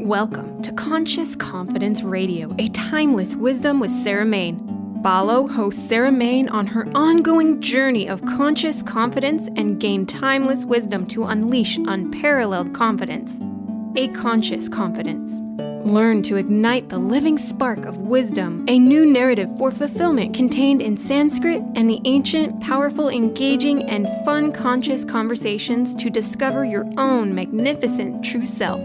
Welcome to Conscious Confidence Radio, a timeless wisdom with Sarah Main. Follow host Sarah Main on her ongoing journey of conscious confidence and gain timeless wisdom to unleash unparalleled confidence. A conscious confidence. Learn to ignite the living spark of wisdom, a new narrative for fulfillment contained in Sanskrit and the ancient, powerful, engaging, and fun conscious conversations to discover your own magnificent true self.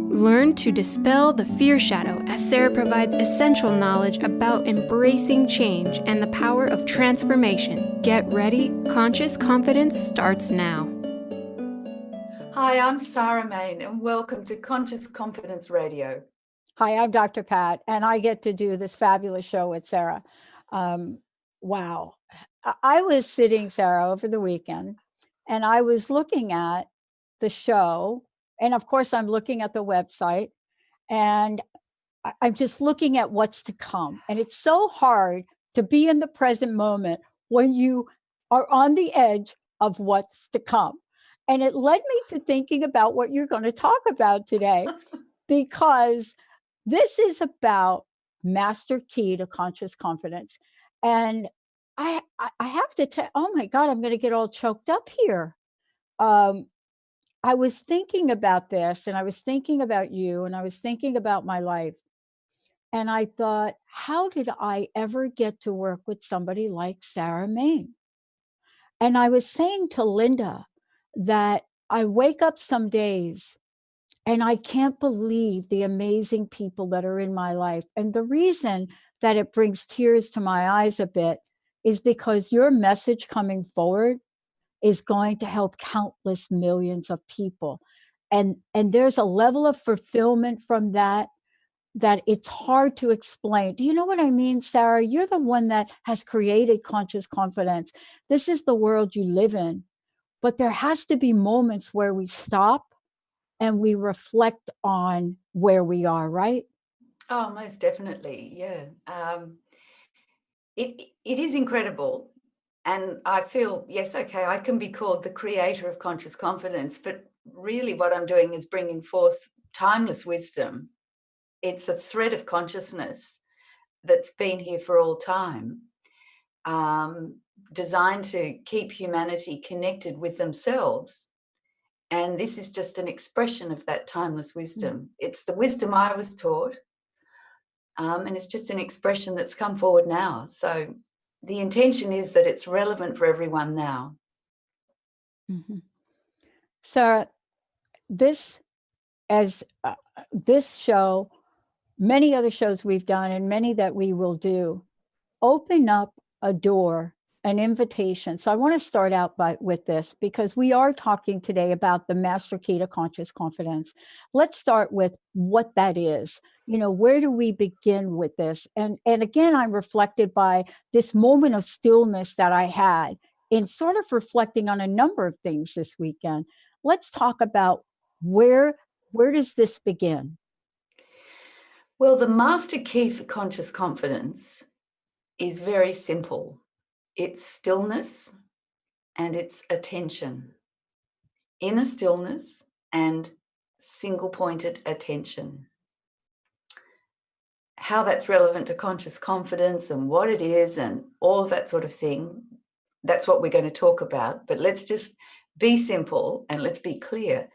Learn to dispel the fear shadow as Sarah provides essential knowledge about embracing change and the power of transformation. Get ready, Conscious Confidence starts now. Hi, I'm Sarah Main and welcome to Conscious Confidence Radio. Hi, I'm Dr. Pat, and I get to do this fabulous show with Sarah. Wow. I was sitting, Sarah, over the weekend, and I was looking at the show. And of course, I'm looking at the website, and I'm just looking at what's to come. And it's so hard to be in the present moment when you are on the edge of what's to come. And it led me to thinking about what you're going to talk about today, because this is about master key to conscious confidence. And I have to tell, oh my God, I'm going to get all choked up here. I was thinking about this, and I was thinking about you, and I was thinking about my life. And I thought, how did I ever get to work with somebody like Sarah Main? And I was saying to Linda that I wake up some days and I can't believe the amazing people that are in my life. And the reason that it brings tears to my eyes a bit is because your message coming forward is going to help countless millions of people. And there's a level of fulfillment from that it's hard to explain. Do you know what I mean, Sarah? You're the one that has created conscious confidence. This is the world you live in. But there has to be moments where we stop and we reflect on where we are, right? Oh, most definitely. Yeah. It is incredible. And I feel, yes, okay, I can be called the creator of conscious confidence, but really what I'm doing is bringing forth timeless wisdom. It's a thread of consciousness that's been here for all time, designed to keep humanity connected with themselves. And this is just an expression of that timeless wisdom. It's the wisdom I was taught, and it's just an expression that's come forward now. So the intention is that it's relevant for everyone now. Mm-hmm. Sarah, this show, many other shows we've done and many that we will do, open up a door, an invitation. So I want to start out with this, because we are talking today about the master key to conscious confidence. Let's start with what that is. You know, where do we begin with this? And again, I'm reflected by this moment of stillness that I had in sort of reflecting on a number of things this weekend. Let's talk about where does this begin? Well, the master key for conscious confidence is very simple. It's stillness and it's attention. Inner stillness and single-pointed attention. How that's relevant to conscious confidence and what it is and all of that sort of thing, that's what we're going to talk about. But let's just be simple and let's be clear.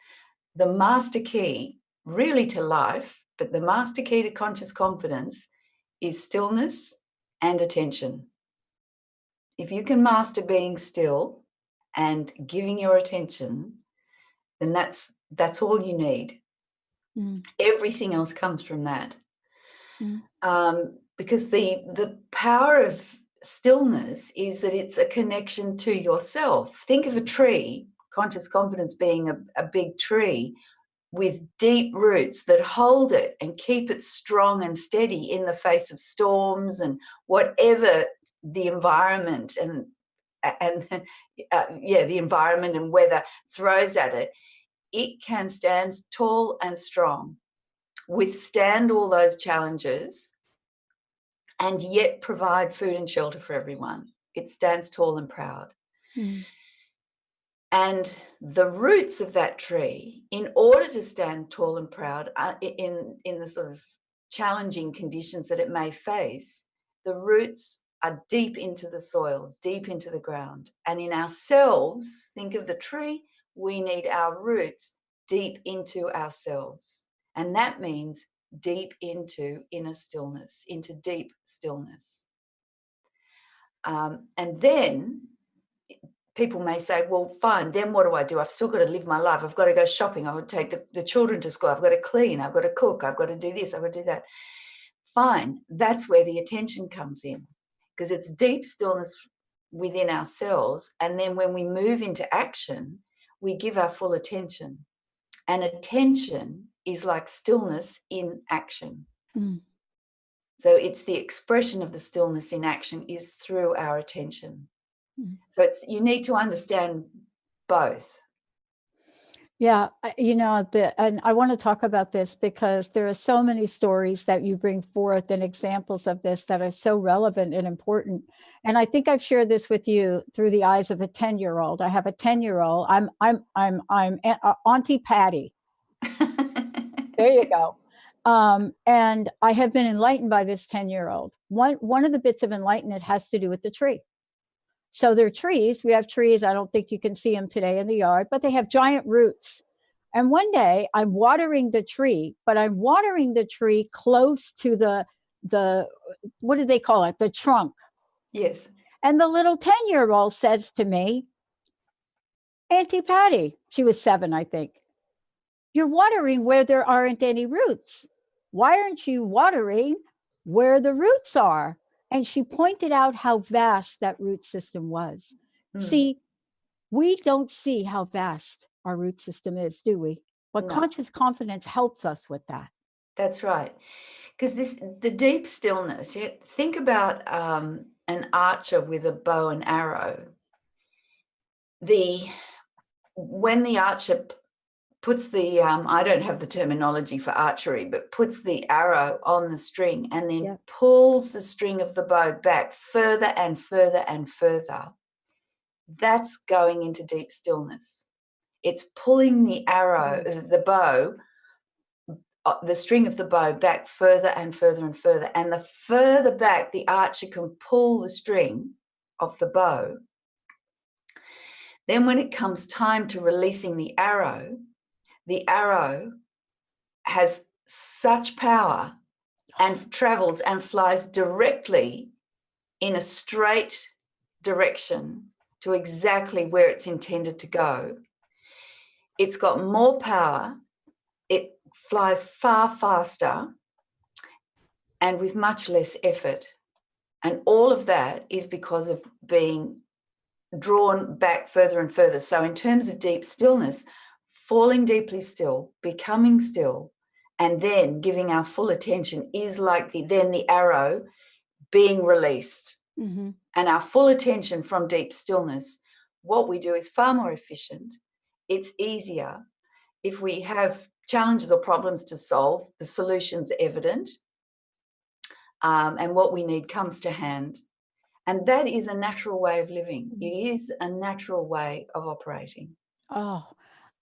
The master key really to life, but the master key to conscious confidence is stillness and attention. If you can master being still and giving your attention, then that's all you need. Everything else comes from that. Because the power of stillness is that it's a connection to yourself. Think of a tree, conscious confidence being a big tree with deep roots that hold it and keep it strong and steady in the face of storms and whatever the environment and the environment and weather throws at it. It can stand tall and strong, withstand all those challenges, and yet provide food and shelter for everyone. It stands tall and proud. And the roots of that tree, in order to stand tall and proud in the sort of challenging conditions that it may face, the roots are deep into the soil, deep into the ground. And in ourselves, think of the tree, we need our roots deep into ourselves. And that means deep into inner stillness, into deep stillness. And then people may say, well, fine, then what do? I've still got to live my life. I've got to go shopping. I've got to take the children to school. I've got to clean. I've got to cook. I've got to do this. I've got to do that. Fine. That's where the attention comes in, because it's deep stillness within ourselves. And then when we move into action, we give our full attention. And attention is like stillness in action. Mm. So it's the expression of the stillness in action is through our attention. So you need to understand both. Yeah, and I want to talk about this because there are so many stories that you bring forth and examples of this that are so relevant and important. And I think I've shared this with you through the eyes of a 10-year-old. I have a 10-year-old. I'm Auntie Patty. There you go. And I have been enlightened by this 10-year-old. One of the bits of enlightenment has to do with the tree. So they're trees. We have trees. I don't think you can see them today in the yard, but they have giant roots. And one day I'm watering the tree, but I'm watering the tree close to the what do they call it? The trunk. Yes. And the little 10-year-old says to me, Auntie Patty, she was 7, I think, you're watering where there aren't any roots. Why aren't you watering where the roots are? And she pointed out how vast that root system was. See, we don't see how vast our root system is, do we? But No. Conscious Confidence helps us with that. That's right. Because the deep stillness, think about an archer with a bow and arrow. When the archer puts the, I don't have the terminology for archery, but puts the arrow on the string and then pulls the string of the bow back further and further and further, that's going into deep stillness. It's pulling the arrow, the bow, the string of the bow back further and further and further. And the further back the archer can pull the string of the bow, then when it comes time to releasing the arrow has such power and travels and flies directly in a straight direction to exactly where it's intended to go. It's got more power, it flies far faster and with much less effort. And all of that is because of being drawn back further and further. So in terms of deep stillness, falling deeply still, becoming still, and then giving our full attention is like the arrow being released. And our full attention from deep stillness, what we do is far more efficient. It's easier. If we have challenges or problems to solve, the solution's evident, and what we need comes to hand. And that is a natural way of living. It is a natural way of operating. Oh,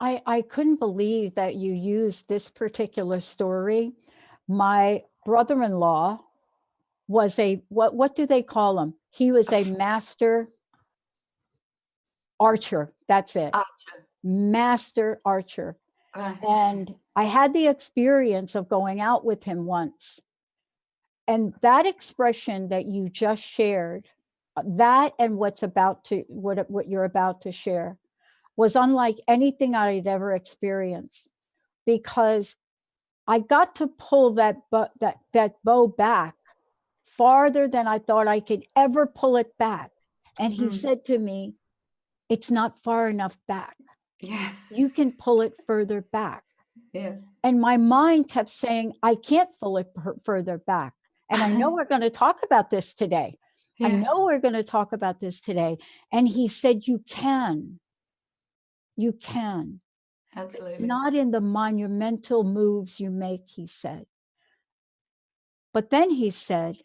I couldn't believe that you used this particular story. My brother-in-law was what do they call him? He was a master archer. That's it. Archer. Master archer. Right. And I had the experience of going out with him once. And that expression that you just shared, that and what you're about to share, was unlike anything I'd ever experienced, because I got to pull that bow back farther than I thought I could ever pull it back. And he said to me, it's not far enough back. Yeah. You can pull it further back. Yeah. And my mind kept saying, I can't pull it further back. And I know we're going to talk about this today. I know we're going to talk about this today. And he said, you can. You can. Absolutely. It's not in the monumental moves you make, he said. But then he said,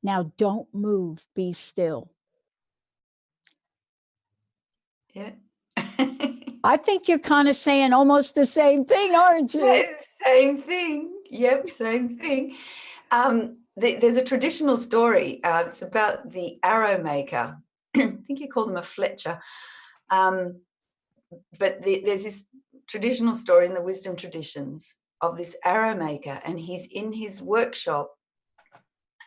now don't move, be still. Yeah. I think you're kind of saying almost the same thing, aren't you? Same thing. Yep, same thing. There's a traditional story. It's about the arrow maker. I think you call them a fletcher. But there's this traditional story in the wisdom traditions of this arrow maker, and he's in his workshop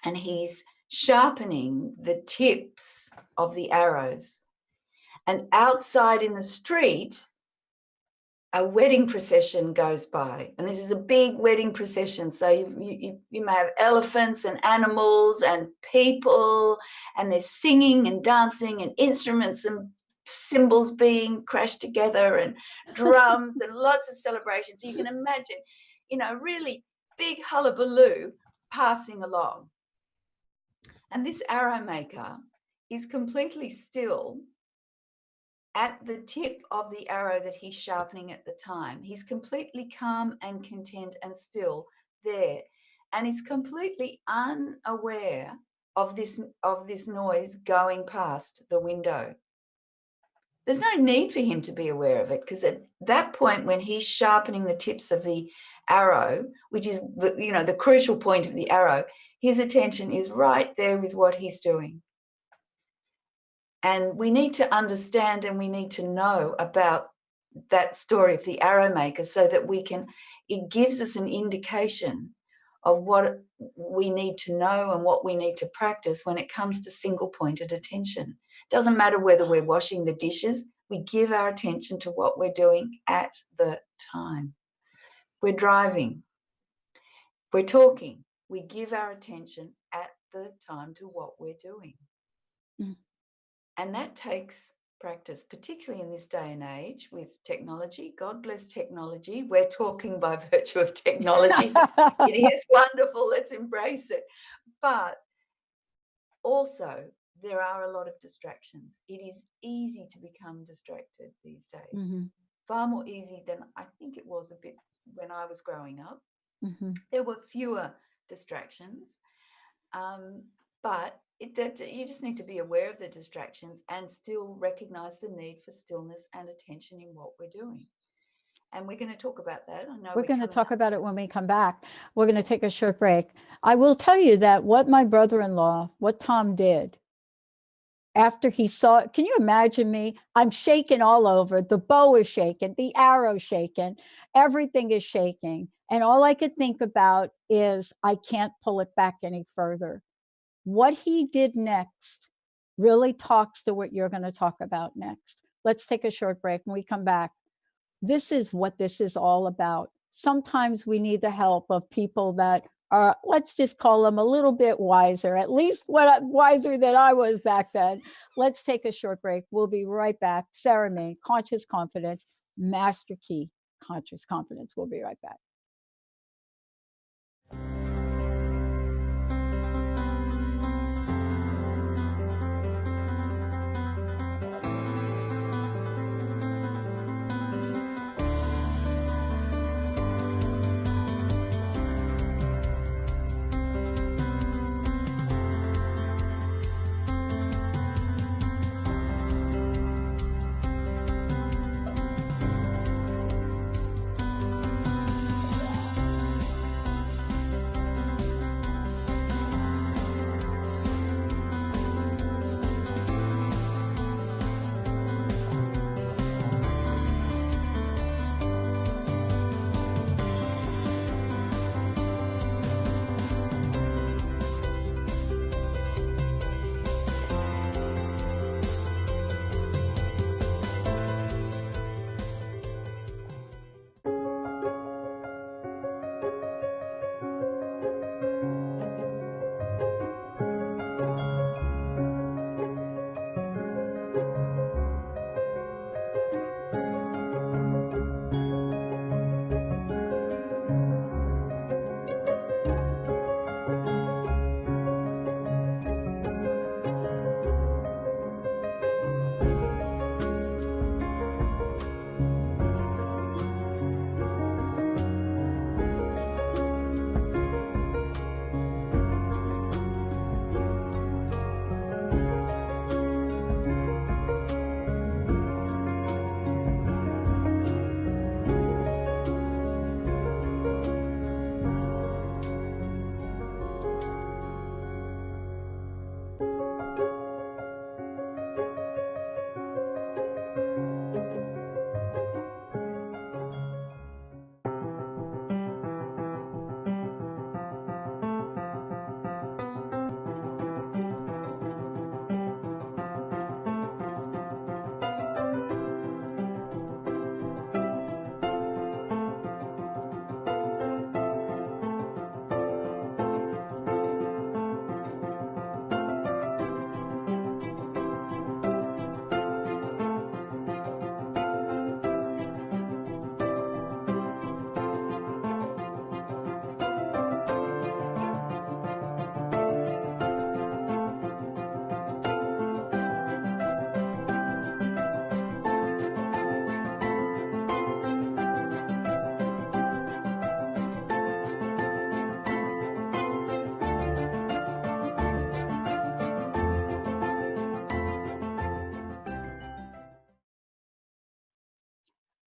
and he's sharpening the tips of the arrows. And outside in the street, a wedding procession goes by, and this is a big wedding procession. So you may have elephants and animals and people, and there's singing and dancing and instruments and cymbals being crashed together and drums and lots of celebrations. So you can imagine, really big hullabaloo passing along. And this arrow maker is completely still at the tip of the arrow that he's sharpening at the time. He's completely calm and content and still there. And he's completely unaware of this noise going past the window. There's no need for him to be aware of it, because at that point when he's sharpening the tips of the arrow, which is the crucial point of the arrow, his attention is right there with what he's doing. And we need to understand and we need to know about that story of the arrow maker so that it gives us an indication of what we need to know and what we need to practice when it comes to single pointed attention. Doesn't matter whether we're washing the dishes, we give our attention to what we're doing at the time. We're driving, we're talking, we give our attention at the time to what we're doing. Mm. And that takes practice, particularly in this day and age with technology. God bless technology. We're talking by virtue of technology. It is wonderful. Let's embrace it. But also, there are a lot of distractions. It is easy to become distracted these days. Mm-hmm. Far more easy than I think it was a bit when I was growing up. Mm-hmm. There were fewer distractions. But you just need to be aware of the distractions and still recognize the need for stillness and attention in what we're doing. And we're going to talk about that. I know we're going to talk about it when we come back. We're going to take a short break. I will tell you that what my brother-in-law, what Tom did, after he saw it, can you imagine me? I'm shaking all over. The bow is shaking, the arrow shaking, everything is shaking. And all I could think about is I can't pull it back any further. What he did next really talks to what you're going to talk about next. Let's take a short break. When we come back, this is what this is all about. Sometimes we need the help of people that are, let's just call them a little bit wiser, at least wiser than I was back then. Let's take a short break. We'll be right back. Sarah Main, Conscious Confidence, Master Key, Conscious Confidence. We'll be right back.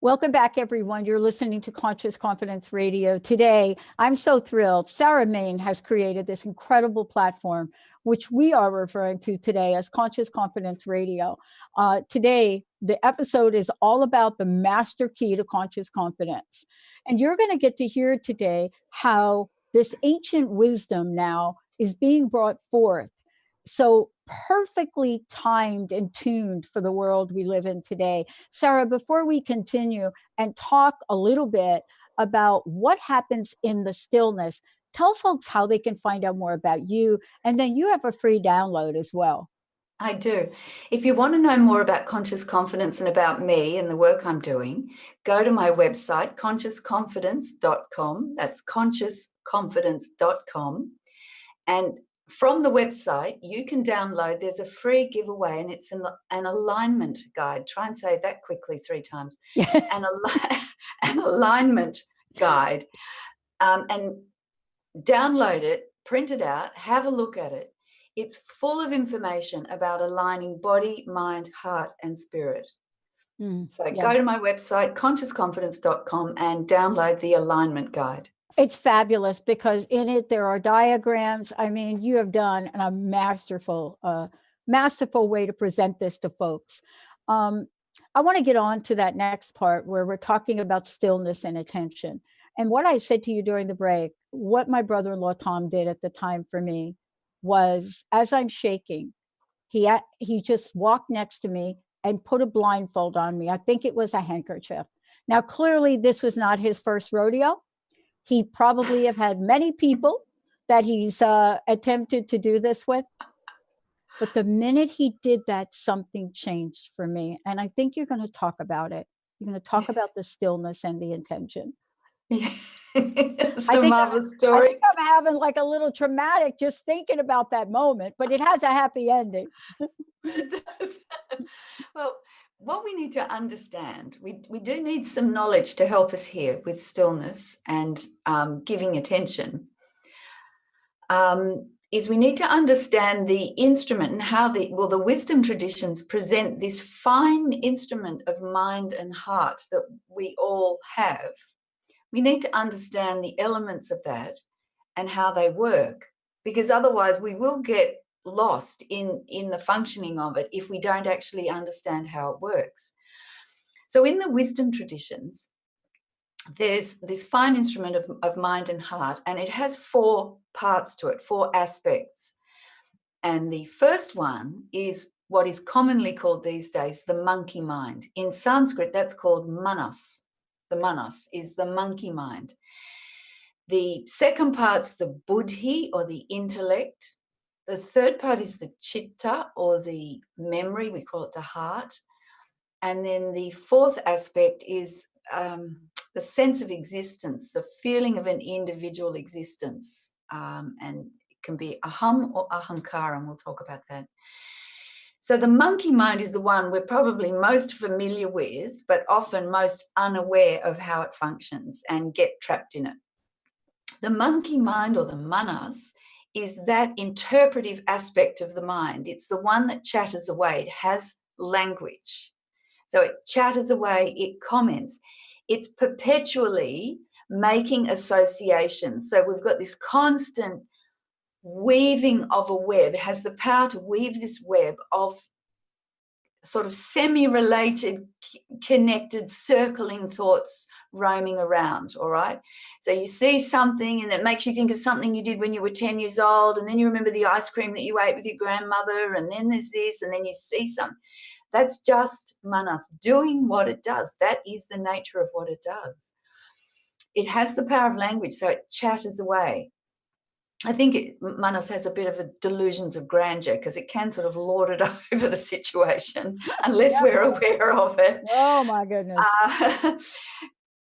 Welcome back, everyone. You're listening to Conscious Confidence Radio. Today, I'm so thrilled. Sarah Main has created this incredible platform, which we are referring to today as Conscious Confidence Radio. Today, the episode is all about the master key to conscious confidence. And you're going to get to hear today how this ancient wisdom now is being brought forth. So perfectly timed and tuned for the world we live in today. Sarah, before we continue and talk a little bit about what happens in the stillness, tell folks how they can find out more about you. And then you have a free download as well. I do. If you want to know more about conscious confidence and about me and the work I'm doing, go to my website, consciousconfidence.com. That's consciousconfidence.com. And from the website, you can download, there's a free giveaway, and it's an alignment guide. Try and say that quickly 3 times. an alignment guide. And download it, print it out, have a look at it. It's full of information about aligning body, mind, heart, and spirit. So go to my website, consciousconfidence.com, and download the alignment guide. It's fabulous because in it there are diagrams. I mean, you have done a masterful way to present this to folks. I want to get on to that next part where we're talking about stillness and attention. And what I said to you during the break, what my brother-in-law Tom did at the time for me was, as I'm shaking, he just walked next to me and put a blindfold on me. I think it was a handkerchief. Now, clearly, this was not his first rodeo. He probably have had many people that he's attempted to do this with. But the minute he did that, something changed for me. And I think you're going to talk about it. You're going to talk about the stillness and the intention. Yeah. It's a marvelous story. I think I'm having like a little traumatic just thinking about that moment, but it has a happy ending. It does. Well, what we need to understand, we do need some knowledge to help us here with stillness and giving attention, is we need to understand the instrument and how the wisdom traditions present this fine instrument of mind and heart that we all have. We need to understand the elements of that and how they work, because otherwise we will get lost in the functioning of it if we don't actually understand how it works. So in the wisdom traditions, there's this fine instrument of mind and heart, and it has 4 parts to it, 4 aspects. And the first one is what is commonly called these days the monkey mind. In Sanskrit, that's called manas. The manas is the monkey mind. The second part's the buddhi, or the intellect. The third part is the chitta, or the memory, we call it the heart. And then the fourth aspect is the sense of existence, the feeling of an individual existence. And it can be aham or ahankara, and we'll talk about that. So the monkey mind is the one we're probably most familiar with, but often most unaware of how it functions and get trapped in it. The monkey mind, or the manas, is that interpretive aspect of the mind. It's the one that chatters away. It has language. So it chatters away, it comments. It's perpetually making associations. So we've got this constant weaving of a web. It has the power to weave this web of sort of semi-related, connected, circling thoughts roaming around, all right? So you see something and it makes you think of something you did when you were 10 years old, and then you remember the ice cream that you ate with your grandmother, and then there's this, and then you see something. That's just manas doing what it does. That is the nature of what it does. It has the power of language, so it chatters away. I think manas has a bit of a delusions of grandeur because it can sort of lord it over the situation unless we're aware of it. Oh, my goodness.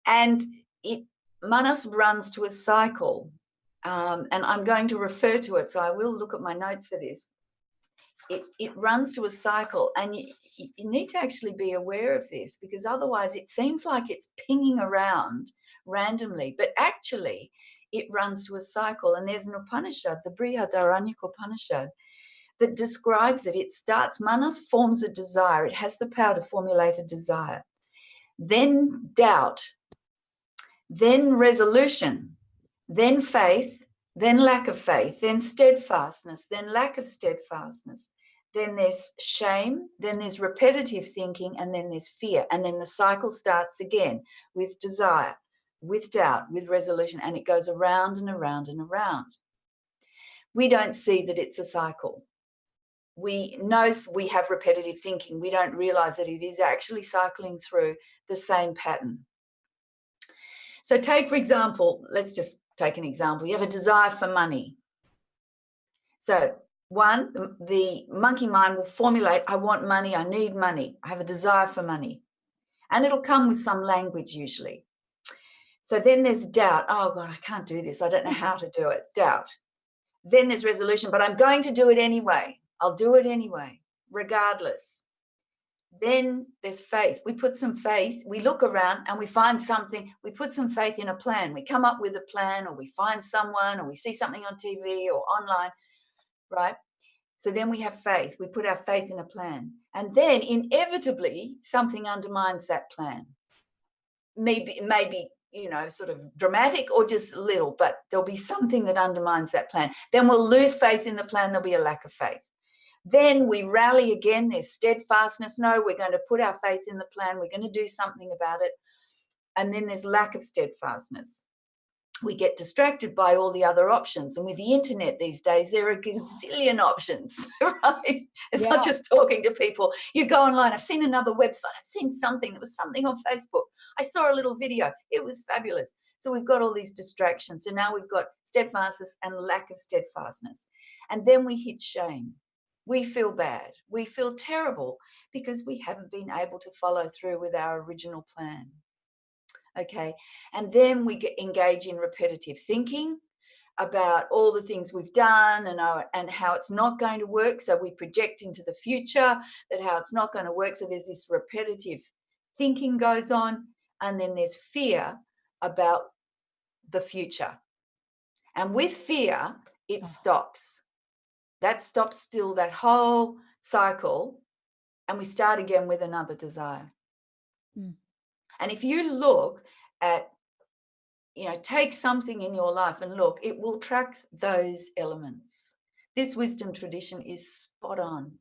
And manas runs to a cycle, and I'm going to refer to it, so I will look at my notes for this. It runs to a cycle, and you need to actually be aware of this, because otherwise it seems like it's pinging around randomly, but actually it runs to a cycle. And there's an Upanishad, the Brihadaranyaka Upanishad, that describes it. It starts, manas forms a desire. It has the power to formulate a desire. then doubt, then resolution, then faith, then lack of faith, then steadfastness, then lack of steadfastness. Then there's shame, then there's repetitive thinking, and then there's fear. And then the cycle starts again with desire, with doubt, with resolution, and it goes around and around and around. We don't see that it's a cycle. We know we have repetitive thinking. We don't realize that it is actually cycling through the same pattern. So take, for example, let's just take an example. You have a desire for money. So one, the monkey mind will formulate, I want money, I need money, I have a desire for money. And it'll come with some language usually. So then there's doubt. Oh God, I can't do this. I don't know how to do it. Doubt. Then there's resolution, but I'm going to do it anyway. I'll do it anyway, regardless. Then there's faith. We put some faith, we look around and we find something, we put some faith in a plan. We come up with a plan, or we find someone, or we see something on TV or online, right? So then we have faith. We put our faith in a plan. And then inevitably something undermines that plan. Maybe, sort of dramatic or just little, but there'll be something that undermines that plan. Then we'll lose faith in the plan. There'll be a lack of faith. Then we rally again. There's steadfastness. No, we're going to put our faith in the plan. We're going to do something about it. And then there's lack of steadfastness. We get distracted by all the other options. And with the internet these days, there are a gazillion options, right? It's not just talking to people. You go online, I've seen another website, I've seen something, there was something on Facebook. I saw a little video, it was fabulous. So we've got all these distractions. And now we've got steadfastness and lack of steadfastness. And then we hit shame. We feel bad. We feel terrible because we haven't been able to follow through with our original plan. Okay, and then we engage in repetitive thinking about all the things we've done and how it's not going to work. So we project into the future that how it's not going to work. So there's this repetitive thinking goes on, and then there's fear about the future. And with fear, it stops. That stops still that whole cycle, and we start again with another desire. And if you look at, take something in your life and look, it will track those elements. This wisdom tradition is spot on.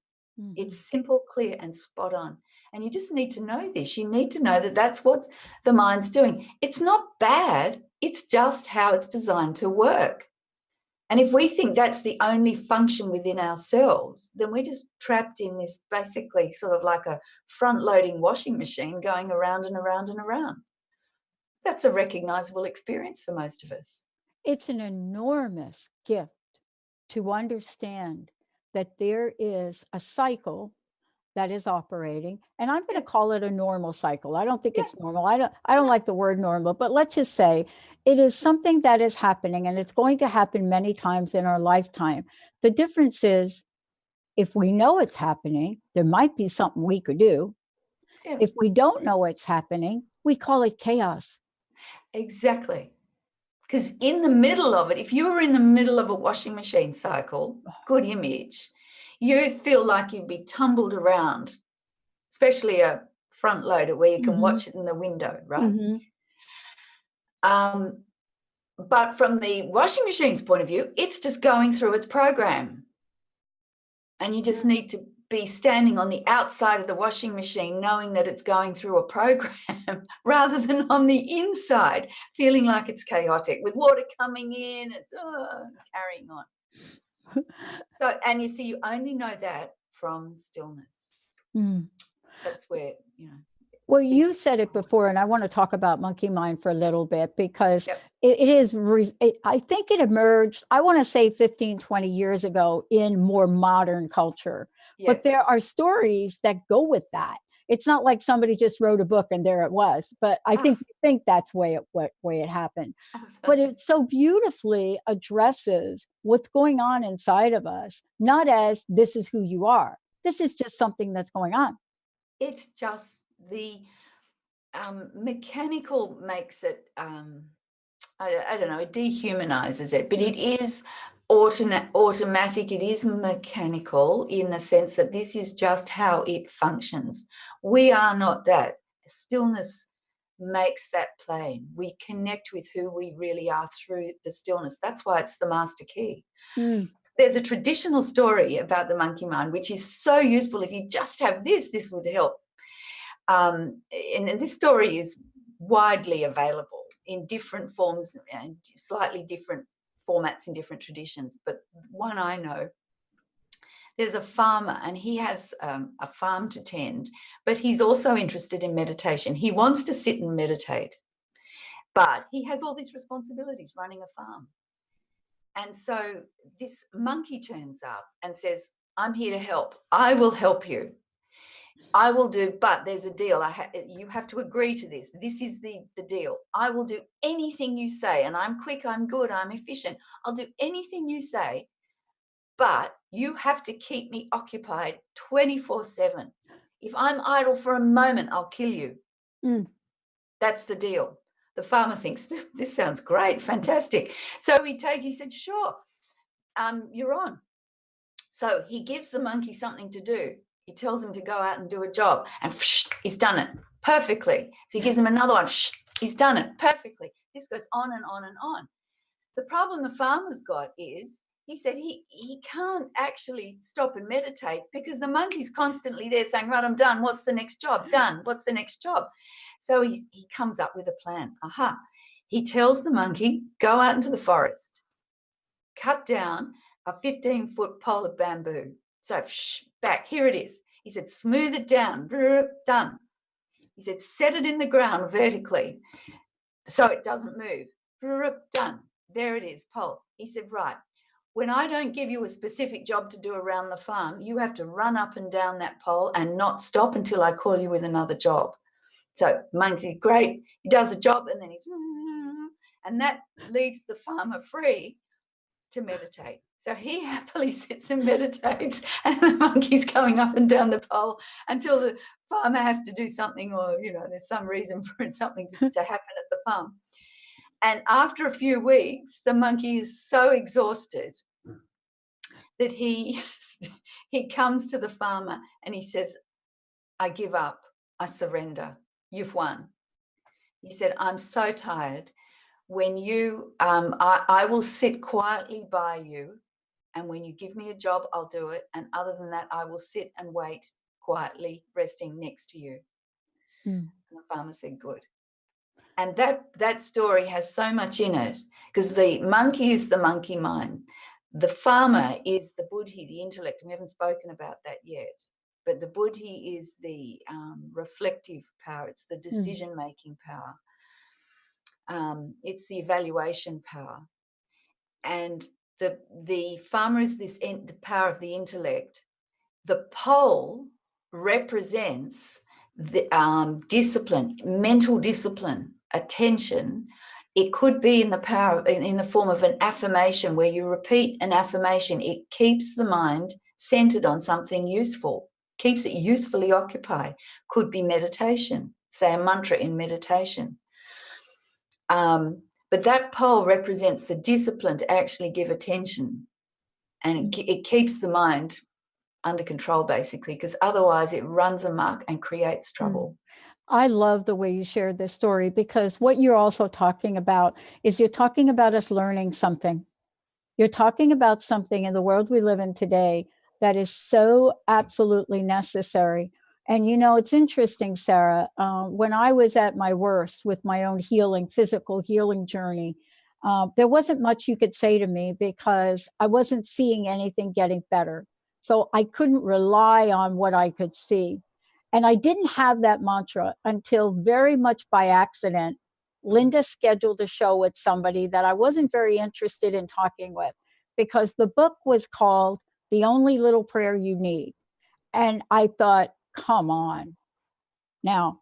It's simple, clear, and spot on. And you just need to know this. You need to know that that's what the mind's doing. It's not bad. It's just how it's designed to work. And if we think that's the only function within ourselves, then we're just trapped in this basically sort of like a front-loading washing machine going around and around and around. That's a recognizable experience for most of us. It's an enormous gift to understand that there is a cycle that is operating, and I'm going to call it a normal cycle. I don't think it's normal. I don't like the word normal, but let's just say it is something that is happening, and it's going to happen many times in our lifetime. The difference is, if we know it's happening, there might be something we could do. If we don't know it's happening, we call it chaos. Exactly. Because in the middle of it, if you were in the middle of a washing machine cycle, good image, you feel like you'd be tumbled around, especially a front loader where you can watch it in the window, right? But from the washing machine's point of view, it's just going through its program. And you just need to be standing on the outside of the washing machine knowing that it's going through a program rather than on the inside feeling like it's chaotic with water coming in and carrying on. So, and you see, you only know that from stillness. That's where, Well, you said it before, and I want to talk about monkey mind for a little bit because I think it emerged, I want to say 15, 20 years ago in more modern culture. But there are stories that go with that. It's not like somebody just wrote a book and there it was, but I think that's way it happened. But it so beautifully addresses what's going on inside of us, not as this is who you are. This is just something that's going on. It's just the mechanical makes it, I don't know, it dehumanizes it, but it is automatic, it is mechanical in the sense that this is just how it functions. We are not that. stillness makes that plain. We connect with who we really are through the stillness. That's why it's the master key. There's a traditional story about the monkey mind, which is so useful. If you just have this would help. And this story is widely available in different forms and slightly different formats in different traditions. But one I know, there's a farmer and he has a farm to tend, but he's also interested in meditation. He wants to sit and meditate, but he has all these responsibilities running a farm. And so this monkey turns up and says, I'm here to help. I will help you. I will do, but there's a deal. You have to agree to this. This is the deal. I will do anything you say, and I'm quick, I'm good, I'm efficient. I'll do anything you say, but you have to keep me occupied 24/7. If I'm idle for a moment, I'll kill you. That's the deal. The farmer thinks, this sounds great, fantastic. So he said, sure, you're on. So he gives the monkey something to do. He tells him to go out and do a job, and he's done it perfectly. So he gives him another one. He's done it perfectly. This goes on and on and on. The problem the farmer's got is, he said he can't actually stop and meditate because the monkey's constantly there saying, right, I'm done. What's the next job? Done. What's the next job? So he comes up with a plan. He tells the monkey, go out into the forest, cut down a 15-foot pole of bamboo. So back, here it is. He said, smooth it down, done. He said, set it in the ground vertically so it doesn't move, done. There it is, pole. He said, right, when I don't give you a specific job to do around the farm, you have to run up and down that pole and not stop until I call you with another job. So monkey's great. He does a job and then and that leaves the farmer free to meditate. So he happily sits and meditates, and the monkey's going up and down the pole until the farmer has to do something, or, there's some reason for something to happen at the farm. And after a few weeks, the monkey is so exhausted that he comes to the farmer and he says, I give up. I surrender. You've won. He said, I'm so tired. When I will sit quietly by you, and when you give me a job, I'll do it. And other than that, I will sit and wait quietly, resting next to you. And the farmer said, good. And that story has so much in it, because the monkey is the monkey mind. The farmer is the buddhi, the intellect. We haven't spoken about that yet. But the buddhi is the reflective power. It's the decision-making power. It's the evaluation power. And the farmer is the power of the intellect. The pole represents the discipline, mental discipline, attention. It could be in the form of an affirmation, where you repeat an affirmation. It keeps the mind centered on something useful, keeps it usefully occupied. Could be meditation, say a mantra in meditation. But that pole represents the discipline to actually give attention, and it keeps the mind under control, basically, because otherwise it runs amok and creates trouble. I love the way you shared this story, because what you're also talking about is, you're talking about us learning something. You're talking about something in the world we live in today that is so absolutely necessary. And, it's interesting, Sarah, when I was at my worst with my own physical healing journey, there wasn't much you could say to me, because I wasn't seeing anything getting better. So I couldn't rely on what I could see. And I didn't have that mantra until very much by accident. Linda scheduled a show with somebody that I wasn't very interested in talking with, because the book was called The Only Little Prayer You Need. And I thought, come on. Now,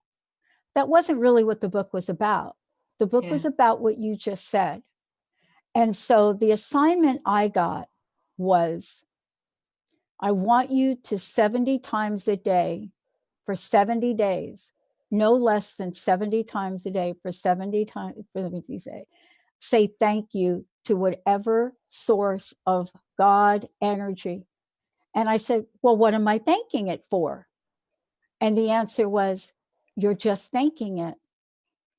that wasn't really what the book was about. The book was about what you just said. And so the assignment I got was, I want you to 70 times a day for 70 days, no less than 70 times a day for 70 times, say thank you to whatever source of God energy. And I said, well, what am I thanking it for? And the answer was, you're just thanking it.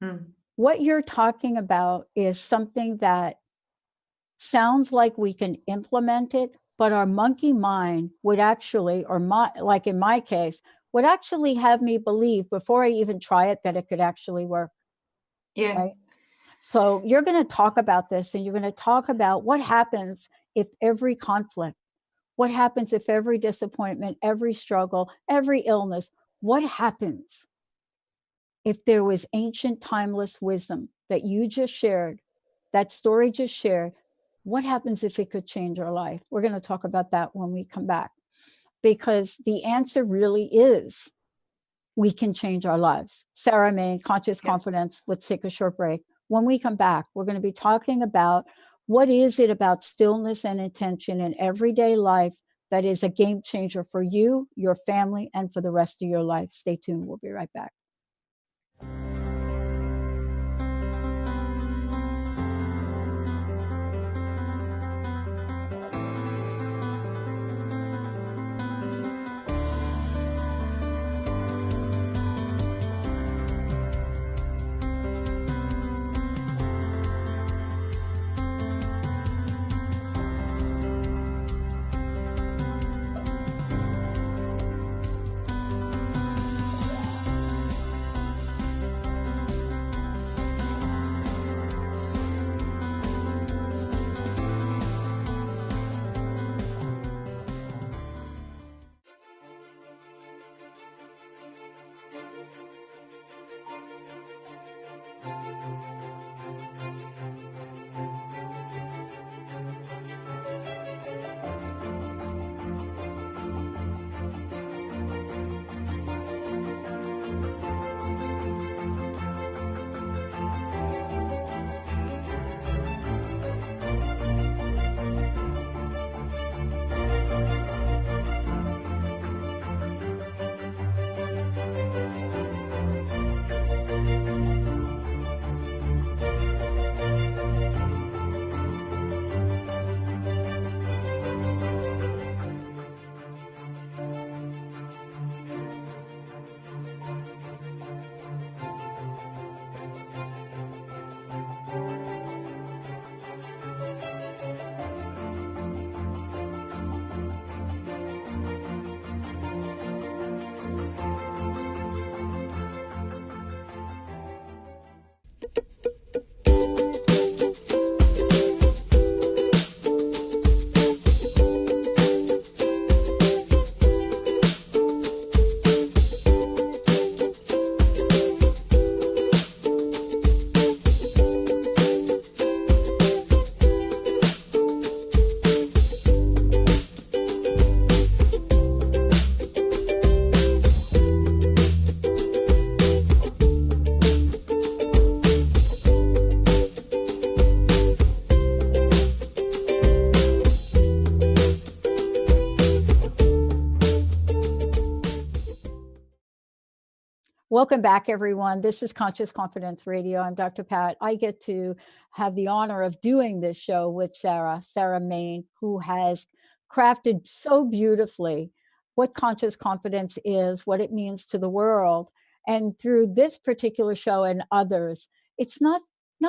Mm. What you're talking about is something that sounds like we can implement it, but our monkey mind would actually, like in my case, would actually have me believe before I even try it that it could actually work. Yeah. Right. So you're going to talk about this, and you're going to talk about what happens if every conflict, what happens if every disappointment, every struggle, every illness, what happens if there was ancient timeless wisdom that you just shared, that story just shared, what happens if it could change our life? We're going to talk about that when we come back, because the answer really is we can change our lives. Sarah Main, Conscious Confidence. Let's take a short break. When we come back, we're going to be talking about what is it about stillness and intention in everyday life that is a game changer for you, your family, and for the rest of your life. Stay tuned. We'll be right back. Welcome back, everyone. This is Conscious Confidence Radio. I'm Dr. Pat. I get to have the honor of doing this show with Sarah Main, who has crafted so beautifully what conscious confidence is, what it means to the world. And through this particular show and others, it's not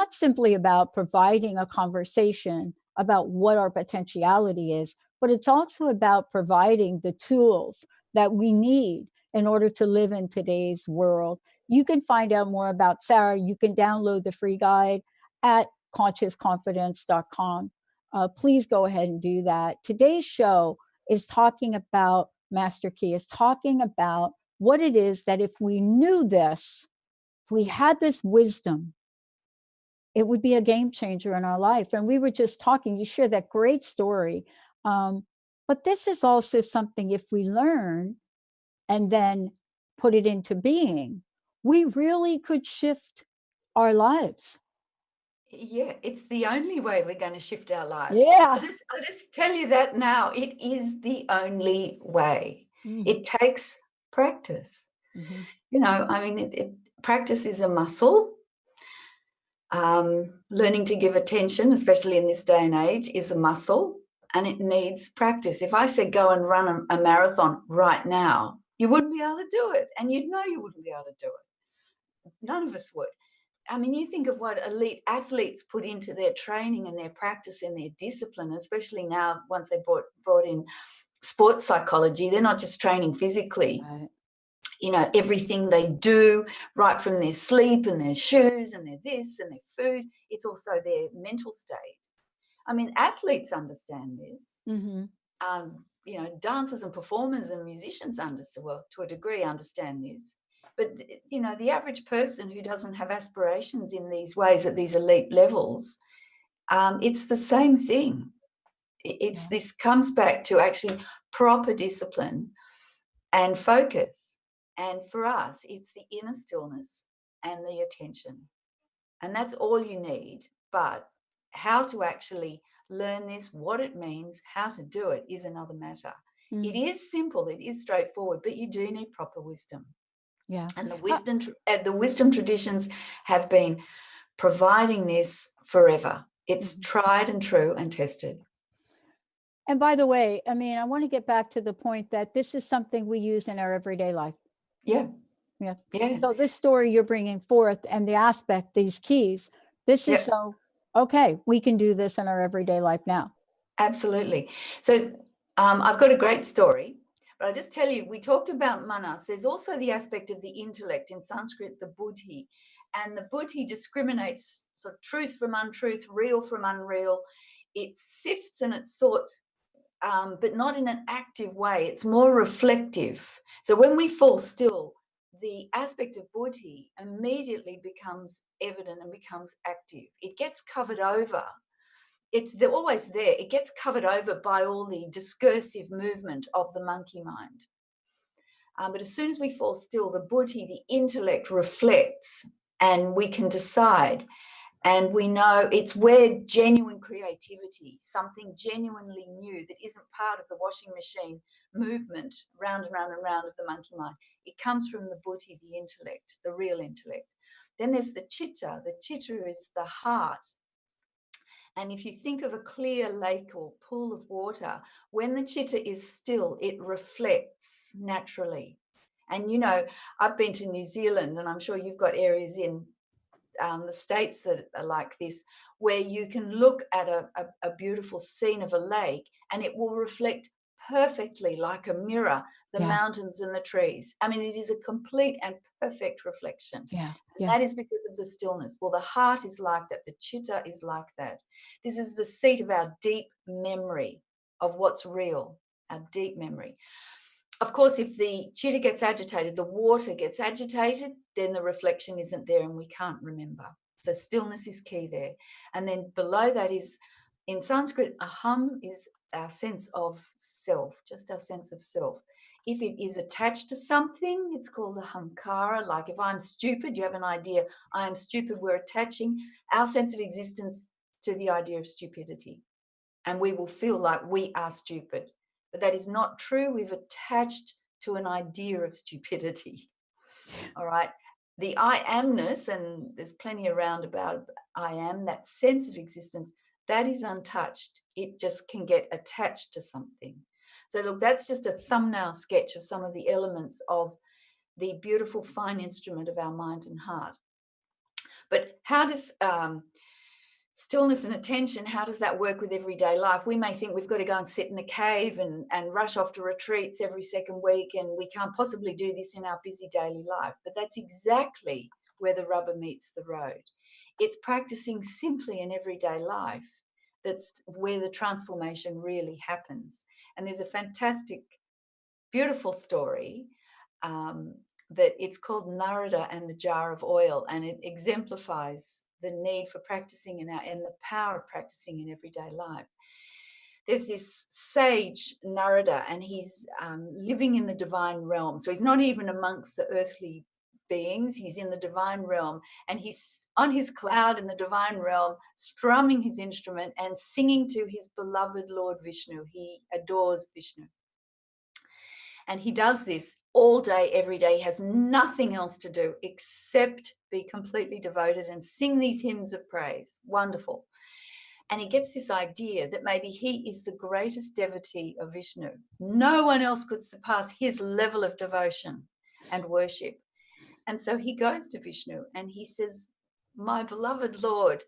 simply about providing a conversation about what our potentiality is, but it's also about providing the tools that we need in order to live in today's world. You can find out more about Sarah. You can download the free guide at consciousconfidence.com. Please go ahead and do that. Today's show is talking about Master Key, is talking about what it is that if we knew this, if we had this wisdom, it would be a game changer in our life. And we were just talking, you shared that great story. But this is also something, if we learn and then put it into being, we really could shift our lives. Yeah, it's the only way we're going to shift our lives. Yeah. I'll just tell you that now. It is the only way. It takes practice. You know, I mean, practice is a muscle. Learning to give attention, especially in this day and age, is a muscle, and it needs practice. If I said go and run a marathon right now, you wouldn't be able to do it, and you'd know you wouldn't be able to do it. None of us would. I mean, you think of what elite athletes put into their training and their practice and their discipline, especially now once they brought in sports psychology. They're not just training physically. Right. You know, everything they do, right from their sleep and their shoes and their this and their food, it's also their mental state. I mean, athletes understand this. Mm-hmm. You know, dancers and performers and musicians well, to a degree, understand this. But, you know, the average person who doesn't have aspirations in these ways at these elite levels, it's the same thing. This comes back to actually proper discipline and focus. And for us, it's the inner stillness and the attention. And that's all you need. But how to actually learn this, what it means, how to do it is another matter. It is simple, it is straightforward, but you do need proper wisdom. Yeah. And the wisdom traditions have been providing this forever. It's tried and true and tested. And by the way, I mean, I want to get back to the point that this is something we use in our everyday life. Yeah. Yeah. Yeah. So this story you're bringing forth and the aspect, these keys, this is so, okay, we can do this in our everyday life now. Absolutely. So I've got a great story, but I'll just tell you, we talked about manas. There's also the aspect of the intellect, in Sanskrit, the buddhi. And the buddhi discriminates sort of truth from untruth, real from unreal. It sifts and it sorts, but not in an active way. It's more reflective. So when we fall still, the aspect of buddhi immediately becomes evident and becomes active. It gets covered over. They're always there. It gets covered over by all the discursive movement of the monkey mind. But as soon as we fall still, the buddhi, the intellect, reflects, and we can decide. And we know it's where genuine creativity, something genuinely new that isn't part of the washing machine movement, round and round and round of the monkey mind. It comes from the buddhi, the intellect, the real intellect. Then there's the chitta. The chitta is the heart. And if you think of a clear lake or pool of water, when the chitta is still, it reflects naturally. And, you know, I've been to New Zealand, and I'm sure you've got areas in the States that are like this, where you can look at a beautiful scene of a lake and it will reflect perfectly like a mirror, the mountains and the trees. I mean, it is a complete and perfect reflection. And that is because of the stillness. Well, the heart is like that. The chitta is like that. This is the seat of our deep memory of what's real, our deep memory. Of course, if the chitta gets agitated, the water gets agitated, then the reflection isn't there and we can't remember. So stillness is key there. And then below that is, in Sanskrit, aham is our sense of self, just our sense of self. If it is attached to something, it's called a hamkara. Like if I'm stupid, you have an idea, I am stupid, we're attaching our sense of existence to the idea of stupidity. And we will feel like we are stupid. But that is not true. We've attached to an idea of stupidity. All right. The I amness, and there's plenty around about I am, that sense of existence, that is untouched. It just can get attached to something. So look, that's just a thumbnail sketch of some of the elements of the beautiful fine instrument of our mind and heart. But how does stillness and attention, how does that work with everyday life? We may think we've got to go and sit in a cave and rush off to retreats every second week, and we can't possibly do this in our busy daily life. But that's exactly where the rubber meets the road. It's practicing simply in everyday life that's where the transformation really happens. And there's a fantastic, beautiful story that it's called Narada and the Jar of Oil, and it exemplifies the need for practicing and the power of practicing in everyday life. There's this sage, Narada, and he's living in the divine realm. So he's not even amongst the earthly beings. He's in the divine realm, and he's on his cloud in the divine realm, strumming his instrument and singing to his beloved Lord Vishnu. He adores Vishnu. And he does this all day, every day. He has nothing else to do except be completely devoted and sing these hymns of praise. Wonderful. And he gets this idea that maybe he is the greatest devotee of Vishnu. No one else could surpass his level of devotion and worship. And so he goes to Vishnu and he says, my beloved Lord,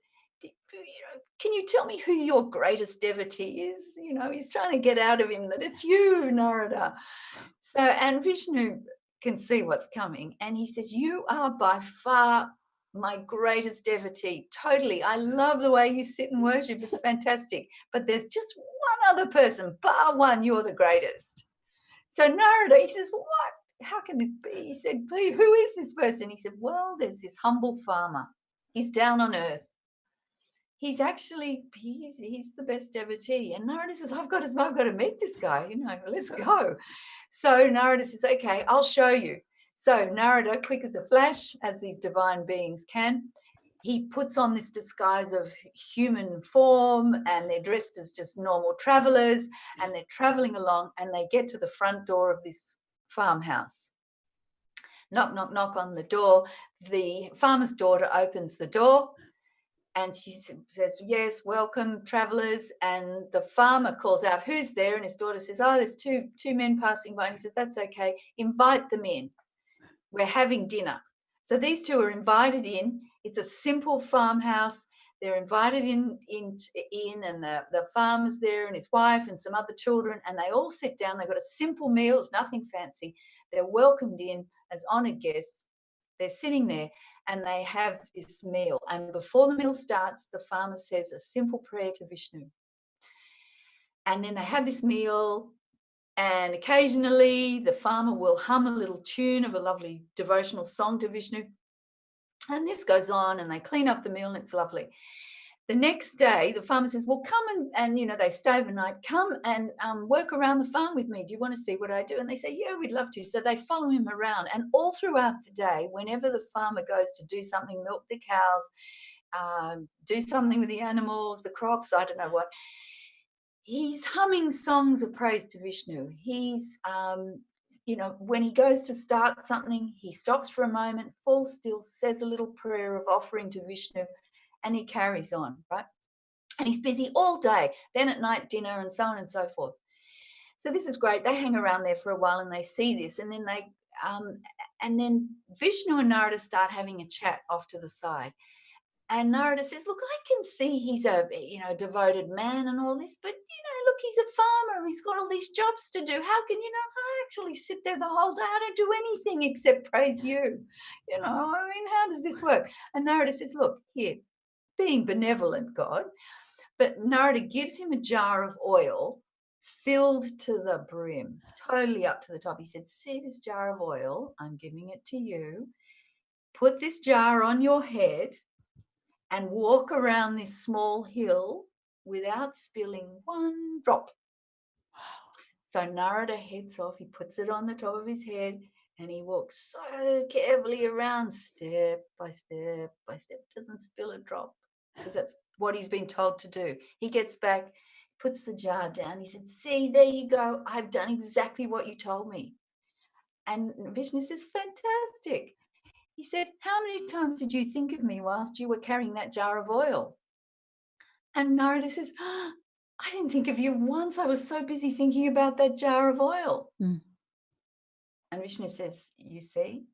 can you tell me who your greatest devotee is? He's trying to get out of him that it's you, Narada. So, and Vishnu can see what's coming. And he says, you are by far my greatest devotee. Totally. I love the way you sit and worship. It's fantastic. But there's just one other person, bar one, you're the greatest. So Narada, he says, what? How can this be? He said, please, who is this person? He said, well, there's this humble farmer. He's down on earth. He's the best devotee. And Narada says, I've got to meet this guy, let's go. So Narada says, okay, I'll show you. So Narada, quick as a flash, as these divine beings can, he puts on this disguise of human form, and they're dressed as just normal travelers, and they're traveling along, and they get to the front door of this farmhouse. Knock, knock, knock on the door. The farmer's daughter opens the door, and she says, yes, welcome, travelers. And the farmer calls out, who's there? And his daughter says, oh, there's two men passing by. And he says, that's okay. Invite them in. We're having dinner. So these two are invited in. It's a simple farmhouse. They're invited in and the farmer's there and his wife and some other children. And they all sit down. They've got a simple meal. It's nothing fancy. They're welcomed in as honoured guests. They're sitting there. And they have this meal. And before the meal starts, the farmer says a simple prayer to Vishnu. And then they have this meal. And occasionally the farmer will hum a little tune of a lovely devotional song to Vishnu. And this goes on, and they clean up the meal, and it's lovely. The next day, the farmer says, well, come and they stay overnight. Come and work around the farm with me. Do you want to see what I do? And they say, yeah, we'd love to. So they follow him around. And all throughout the day, whenever the farmer goes to do something, milk the cows, do something with the animals, the crops, I don't know what, he's humming songs of praise to Vishnu. He's, when he goes to start something, he stops for a moment, falls still, says a little prayer of offering to Vishnu, and he carries on, right? And he's busy all day. Then at night, dinner, and so on and so forth. So this is great. They hang around there for a while, and they see this, and then Vishnu and Narada start having a chat off to the side. And Narada says, look, I can see he's a devoted man and all this, but look, he's a farmer. He's got all these jobs to do. How can I actually sit there the whole day? I don't do anything except praise you. How does this work? And Narada says, look, here, being benevolent, God. But Narada gives him a jar of oil filled to the brim, totally up to the top. He said, see this jar of oil? I'm giving it to you. Put this jar on your head and walk around this small hill without spilling one drop. So Narada heads off. He puts it on the top of his head, and he walks so carefully around, step by step by step, doesn't spill a drop, because that's what he's been told to do. He gets back, puts the jar down. He said, see, there you go. I've done exactly what you told me. And Vishnu says, fantastic. He said, how many times did you think of me whilst you were carrying that jar of oil? And Narada says, I didn't think of you once. I was so busy thinking about that jar of oil. And Vishnu says, you see?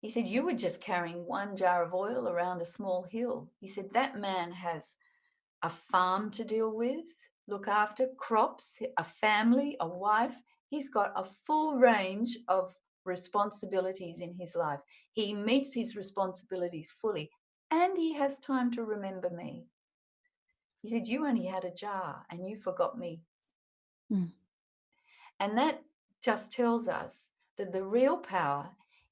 He said, you were just carrying one jar of oil around a small hill. He said, that man has a farm to deal with, look after, crops, a family, a wife. He's got a full range of responsibilities in his life. He meets his responsibilities fully, and he has time to remember me. He said, you only had a jar and you forgot me. And that just tells us that the real power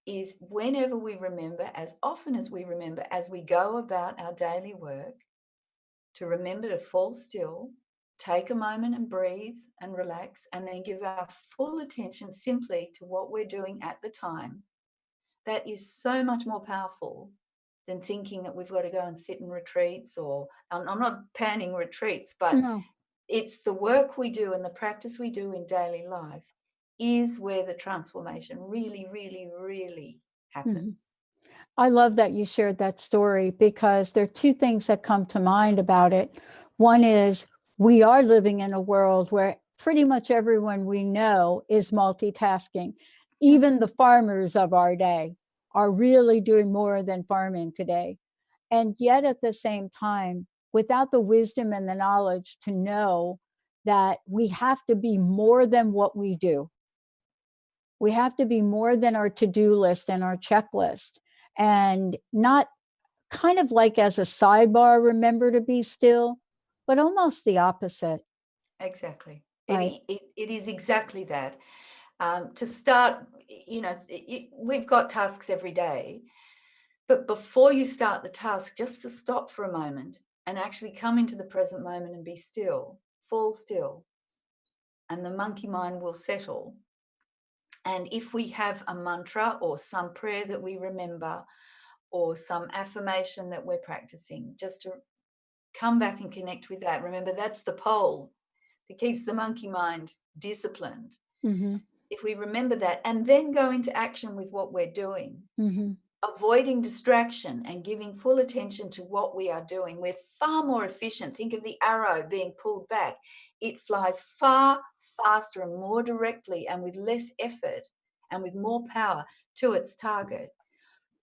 is whenever we remember, as often as we remember, as we go about our daily work, to remember to fall still, take a moment and breathe and relax, and then give our full attention simply to what we're doing at the time. That is so much more powerful than thinking that we've got to go and sit in retreats, or I'm not panning retreats, but it's the work we do and the practice we do in daily life is where the transformation really, really, really happens. I love that you shared that story, because there are two things that come to mind about it. One is we are living in a world where pretty much everyone we know is multitasking, even the farmers of our day. are really doing more than farming today. And yet at the same time, without the wisdom and the knowledge to know that we have to be more than what we do. We have to be more than our to-do list and our checklist, and not kind of like as a sidebar, remember to be still, but almost the opposite. Exactly. Right. It is exactly that. To start, we've got tasks every day, but before you start the task, just to stop for a moment and actually come into the present moment and be still, fall still, and the monkey mind will settle. And if we have a mantra or some prayer that we remember or some affirmation that we're practicing, just to come back and connect with that. Remember, that's the pole that keeps the monkey mind disciplined. Mm-hmm. If we remember that and then go into action with what we're doing, Mm-hmm. avoiding distraction and giving full attention to what we are doing, we're far more efficient. Think of the arrow being pulled back. It flies far faster and more directly and with less effort and with more power to its target.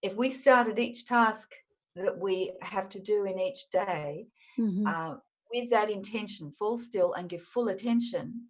If we started each task that we have to do in each day Mm-hmm. with that intention, fall still and give full attention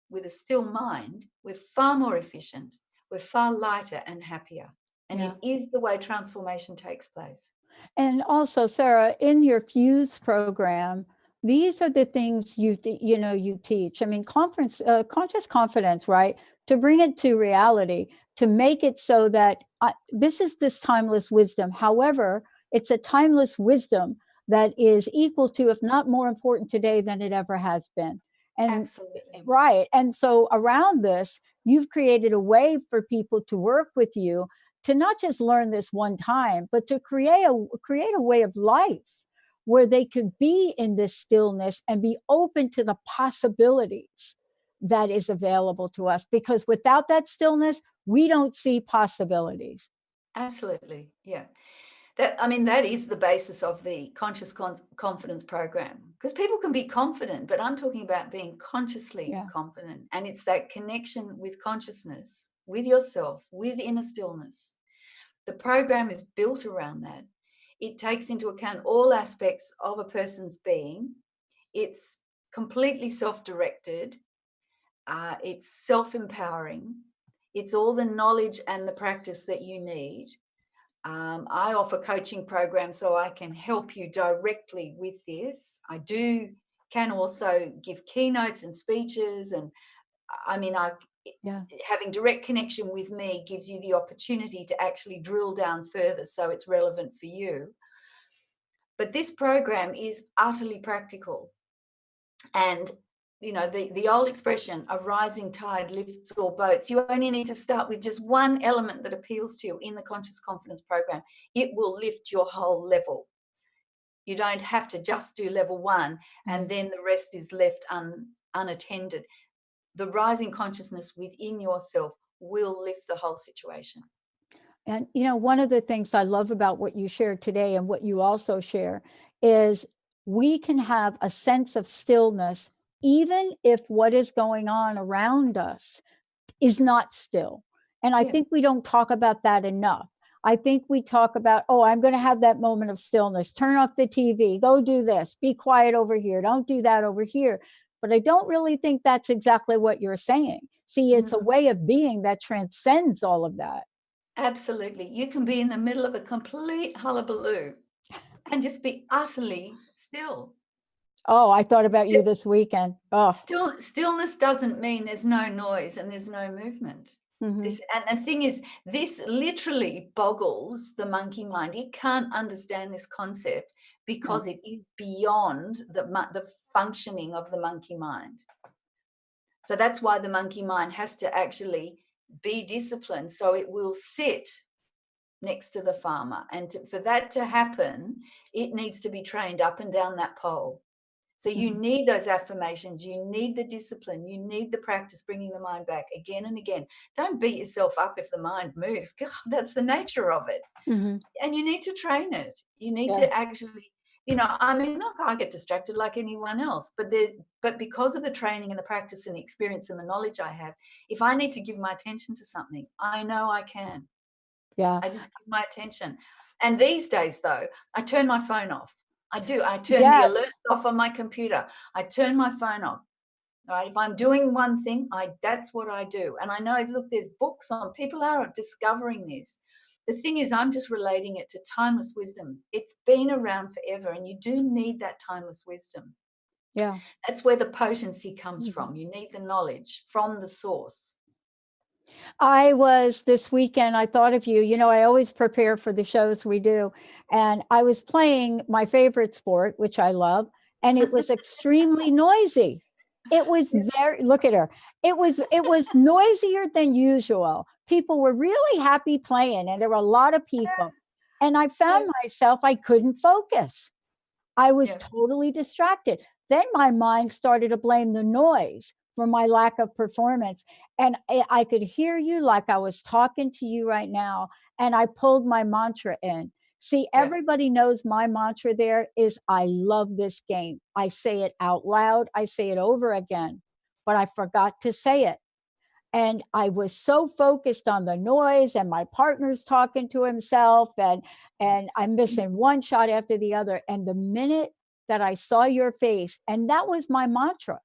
with a still mind, we're far more efficient, we're far lighter and happier. And Yeah. it is the way transformation takes place. And also, Sarah, in your Fuse program, these are the things you teach. I mean, conscious confidence, right? To bring it to reality, to make it so that this is this timeless wisdom. However, it's a timeless wisdom that is equal to, if not more important today than it ever has been. And Absolutely. right. And so around this, you've created a way for people to work with you to not just learn this one time, but to create a way of life where they could be in this stillness and be open to the possibilities that is available to us. Because without that stillness, we don't see possibilities. Absolutely. Yeah. That is the basis of the conscious confidence program, because people can be confident, but I'm talking about being consciously confident. And it's that connection with consciousness, with yourself, with inner stillness. The program is built around that. It takes into account all aspects of a person's being. It's completely self-directed. It's self-empowering. It's all the knowledge and the practice that you need. I offer coaching programs so I can help you directly with this. I can also give keynotes and speeches, and having direct connection with me gives you the opportunity to actually drill down further so it's relevant for you. But this program is utterly practical. And the old expression, a rising tide lifts all boats. You only need to start with just one element that appeals to you in the Conscious Confidence program. It will lift your whole level. You don't have to just do level one and then the rest is left unattended. The rising consciousness within yourself will lift the whole situation. And, one of the things I love about what you shared today and what you also share is we can have a sense of stillness even if what is going on around us is not still. And I think we don't talk about that enough. I think we talk about, I'm going to have that moment of stillness. Turn off the TV, go do this, be quiet over here, don't do that over here. But I don't really think that's exactly what you're saying. See, it's a way of being that transcends all of that. Absolutely. You can be in the middle of a complete hullabaloo and just be utterly still. Oh, I thought about you this weekend. Oh, stillness doesn't mean there's no noise and there's no movement. And the thing is, this literally boggles the monkey mind. It can't understand this concept because it is beyond the functioning of the monkey mind. So that's why the monkey mind has to actually be disciplined so it will sit next to the farmer. And for that to happen, it needs to be trained up and down that pole. So you need those affirmations, you need the discipline, you need the practice, bringing the mind back again and again. Don't beat yourself up if the mind moves. God, that's the nature of it. And you need to train it. You need to actually, look, I get distracted like anyone else, but because of the training and the practice and the experience and the knowledge I have, if I need to give my attention to something, I know I can. Yeah. I just give my attention. And these days, though, I turn my phone off. I do. I turn the Yes. alerts off on my computer. I turn my phone off. All right. If I'm doing one thing, that's what I do. And I know, look, there's books on, people are discovering this. The thing is, I'm just relating it to timeless wisdom. It's been around forever, and you do need that timeless wisdom. Yeah. That's where the potency comes Mhm. from. You need the knowledge from the source. I was this weekend, I thought of you. You know, I always prepare for the shows we do. And I was playing my favorite sport, which I love, and it was extremely noisy. It was very, look at her. It was noisier than usual. People were really happy playing, and there were a lot of people. And I found myself, I couldn't focus. I was Yeah. totally distracted. Then my mind started to blame the noise for my lack of performance. And I could hear you like I was talking to you right now. And I pulled my mantra in. See, Yeah. everybody knows my mantra there is I love this game. I say it out loud, I say it over again, but I forgot to say it. And I was so focused on the noise and my partner's talking to himself, and I'm missing one shot after the other. And the minute that I saw your face, and that was my mantra.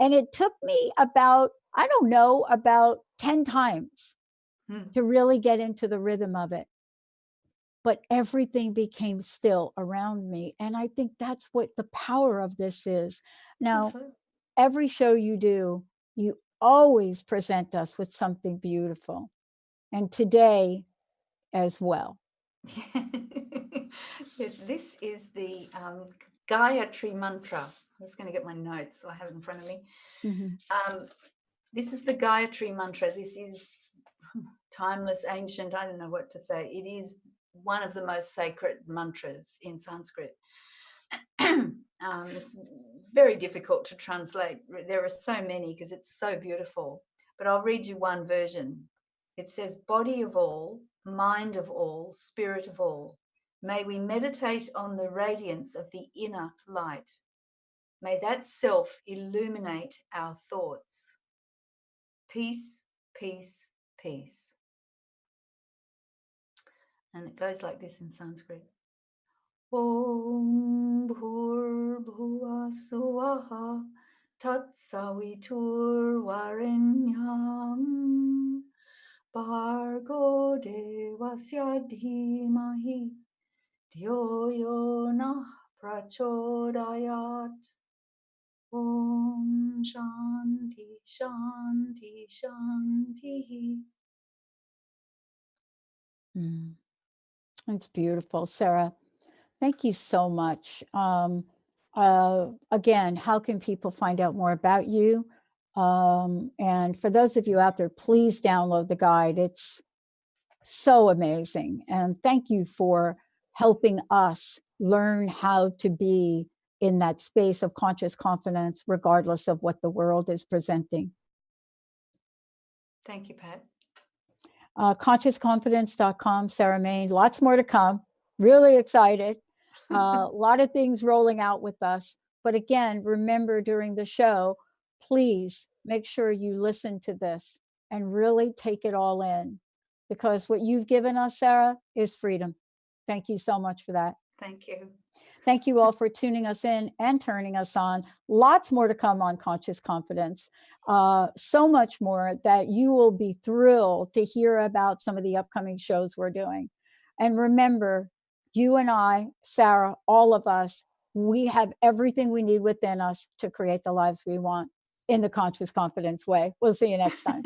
And it took me about, I don't know, about 10 times to really get into the rhythm of it. But everything became still around me. And I think that's what the power of this is. Now, Absolutely. every show you do, you always present us with something beautiful. And today as well. Yes, this is the Gayatri mantra. I'm just going to get my notes so I have it in front of me. This is the Gayatri mantra. This is timeless, ancient, I don't know what to say. It is one of the most sacred mantras in Sanskrit. It's very difficult to translate. There are so many because it's so beautiful. But I'll read you one version. It says, body of all, mind of all, spirit of all, may we meditate on the radiance of the inner light. May that self illuminate our thoughts. Peace, peace, peace. And it goes like this in Sanskrit. Om Bhur Suvaha Tat Savitur Varenyam Bhargo Devasya Dhimahi Dhyo Yo Nah Prachodayat. Om Shanti Shanti Shanti. It's beautiful, Sarah. Thank you so much. Again, how can people find out more about you? And for those of you out there, please download the guide. It's so amazing. And thank you for helping us learn how to be in that space of conscious confidence, regardless of what the world is presenting. Thank you, Pat. ConsciousConfidence.com, Sarah Main. Lots more to come. Really excited. A lot of things rolling out with us. But again, remember during the show, please make sure you listen to this and really take it all in, because what you've given us, Sarah, is freedom. Thank you so much for that. Thank you. Thank you all for tuning us in and turning us on. Lots more to come on Conscious Confidence. So much more that you will be thrilled to hear about some of the upcoming shows we're doing. And remember, you and I, Sarah, all of us, we have everything we need within us to create the lives we want in the Conscious Confidence way. We'll see you next time.